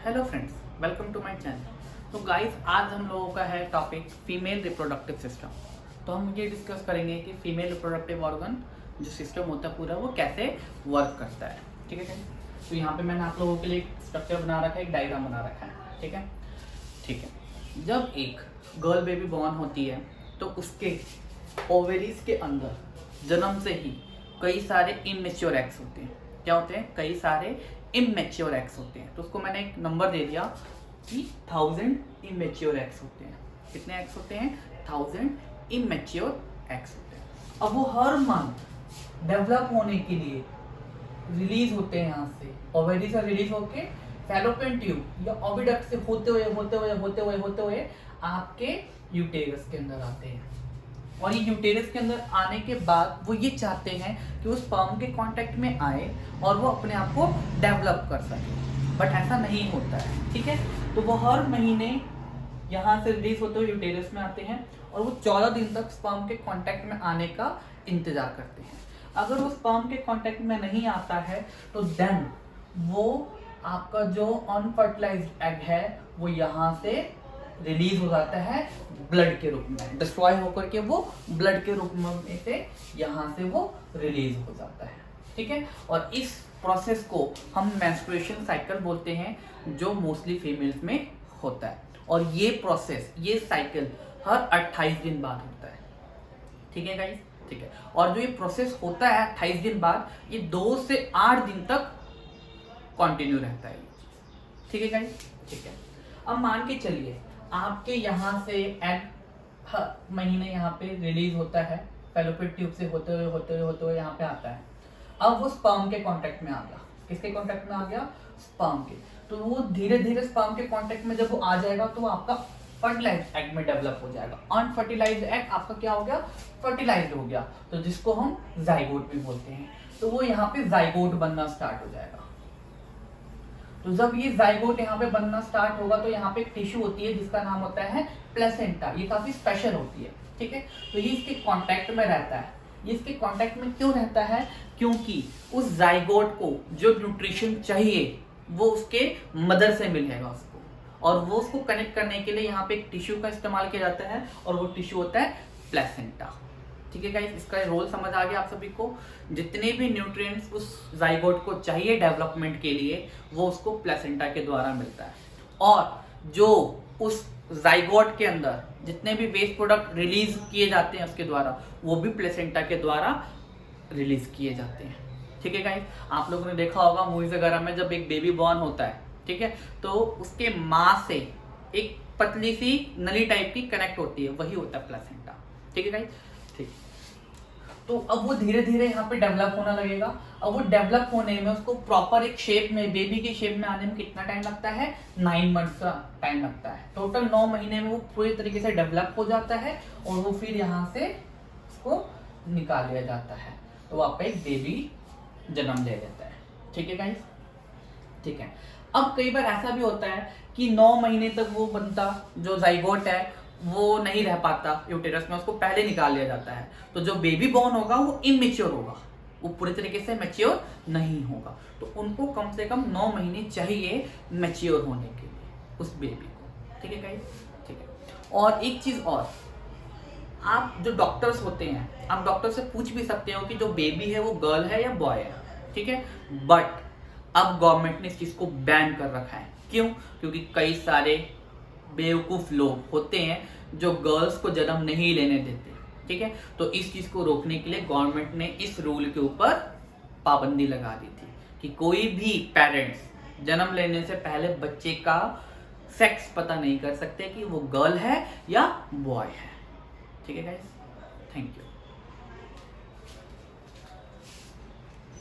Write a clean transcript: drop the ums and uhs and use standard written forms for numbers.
Hello friends, welcome to my channel. तो guys, आज हम लोगों का है टॉपिक फीमेल रिप्रोडक्टिव सिस्टम। तो हम ये डिस्कस करेंगे कि फीमेल रिप्रोडक्टिव ऑर्गन जो सिस्टम होता है पूरा, वो कैसे वर्क करता है। ठीक है। तो यहाँ पे मैंने आप लोगों के लिए एक स्ट्रक्चर बना रखा है, एक डायग्राम बना रखा है। ठीक है। ठीक है। जब एक गर्ल बेबी बॉर्न होती है तो उसके ओवेरीज के अंदर जन्म से ही कई सारे इमेच्योर एग्स होते हैं। क्या होते हैं? कई सारे इमेच्योर एग्स होते हैं। तो उसको मैंने एक नंबर दे दिया कि 1000 इमेच्योर एग्स होते हैं। कितने एग्स होते हैं? 1000 इमेच्योर एग्स होते हैं। अब वो हर मंथ डेवलप होने के लिए रिलीज होते हैं यहाँ से, ओवेरी से रिलीज होके फैलोपियन ट्यूब या ओविडक्ट से होते हुए आपके यूटेरस के अंदर आते हैं। और ये यूटेरस के अंदर आने के बाद वो ये चाहते हैं कि वो स्पर्म के कांटेक्ट में आए और वो अपने आप को डेवलप कर सके, बट ऐसा नहीं होता है। ठीक है। तो वो हर महीने यहाँ से रिलीज होते हुए यूटेरस में आते हैं और वो 14 दिन तक स्पर्म के कांटेक्ट में आने का इंतजार करते हैं। अगर वो स्पर्म के कांटेक्ट में नहीं आता है तो देन वो आपका जो अनफर्टिलाइज्ड एग है वो यहाँ से रिलीज हो जाता है ब्लड के रूप में, डिस्ट्रॉय होकर के वो ब्लड के रूप में से यहाँ से वो रिलीज हो जाता है। ठीक है। और इस प्रोसेस को हम मेंस्ट्रुएशन साइकिल बोलते हैं, जो मोस्टली फीमेल्स में होता है। और ये प्रोसेस, ये साइकिल हर 28 दिन बाद होता है। ठीक है गाइस। ठीक है। और जो ये प्रोसेस होता है 28 दिन बाद, ये 2 से 8 दिन तक कंटिन्यू रहता है। ठीक है गाइस। ठीक है। अब मान के चलिए आपके यहाँ से एग हर महीने यहाँ पे रिलीज होता है, फैलोपियन ट्यूब से होते हुए यहाँ पे आता है। अब वो स्पर्म के कांटेक्ट में आ गया। किसके कांटेक्ट में आ गया? स्पर्म के। तो वो धीरे धीरे स्पर्म के कांटेक्ट में जब वो आ जाएगा तो वो आपका फर्टिलाइज्ड एग में डेवलप हो जाएगा। अनफर्टिलाइज्ड एग आपका क्या हो गया? फर्टिलाइज्ड हो गया। तो जिसको हम जाइगोट भी बोलते हैं। तो वो यहाँ पे जाइगोट बनना स्टार्ट हो जाएगा। तो जब ये जाइगोट यहाँ पे बनना स्टार्ट होगा तो यहाँ पे एक टिश्यू होती है जिसका नाम होता है प्लेसेंटा। ये काफी स्पेशल होती है। ठीक है। तो ये इसके कांटेक्ट में रहता है। ये इसके कांटेक्ट में क्यों रहता है? क्योंकि उस जाइगोट को जो न्यूट्रिशन चाहिए वो उसके मदर से मिलेगा उसको, और वो उसको कनेक्ट करने के लिए यहाँ पे एक टिश्यू का इस्तेमाल किया जाता है, और वो टिश्यू होता है प्लेसेंटा। ठीक है गाइस, इसका रोल समझ आ गया आप सभी को। जितने भी न्यूट्रिएंट्स उस जाइगोट को चाहिए डेवलपमेंट के लिए, वो उसको प्लेसेंटा के द्वारा मिलता है। और जो उस जाइगोट के अंदर जितने भी वेस्ट प्रोडक्ट रिलीज किए जाते हैं उसके द्वारा, वो भी प्लेसेंटा के द्वारा रिलीज किए जाते हैं। ठीक है गाइस, आप लोगों ने देखा होगा मूवीज वगैरह में जब एक बेबी बॉर्न होता है, ठीक है, तो उसके माँ से एक पतली सी नली टाइप की कनेक्ट होती है, वही होता है प्लेसेंटा। ठीक है गाइस। ठीक। तो अब वो धीरे धीरे यहाँ पे डेवलप होना लगेगा। अब वो डेवलप होने में उसको प्रॉपर एक शेप में, बेबी की शेप में आने में कितना टाइम लगता है? 9 मंथ्स का टाइम लगता है। टोटल 9 महीने में वो पूरी तरीके से डेवलप हो जाता है और वो फिर यहाँ से उसको निकाल लिया जाता है। तो आपका एक बेबी जन्म ले लेता है। ठीक है गाइस। ठीक है। अब कई बार ऐसा भी होता है कि 9 महीने तक वो बनता जो जाइगोट है वो नहीं रह पाता यूटेरस में, उसको पहले निकाल लिया जाता है। तो जो बेबी बॉर्न होगा वो इमेच्योर होगा, वो पूरी तरीके से मैच्योर नहीं होगा। तो उनको कम से कम 9 महीने चाहिए मैच्योर होने के लिए उस बेबी को। ठीक है गाइस। ठीक है। और एक चीज और, आप जो डॉक्टर्स होते हैं, आप डॉक्टर से पूछ भी सकते हो कि जो बेबी है वो गर्ल है या बॉय है। ठीक है। बट अब गवर्नमेंट ने इस चीज को बैन कर रखा है। क्यों? क्योंकि कई सारे बेवकूफ लोग होते हैं जो गर्ल्स को जन्म नहीं लेने देते। ठीक है। तो इस चीज को रोकने के लिए गवर्नमेंट ने इस रूल के ऊपर पाबंदी लगा दी थी कि कोई भी पेरेंट्स जन्म लेने से पहले बच्चे का सेक्स पता नहीं कर सकते कि वो गर्ल है या बॉय है। ठीक है गाइस। Thank you.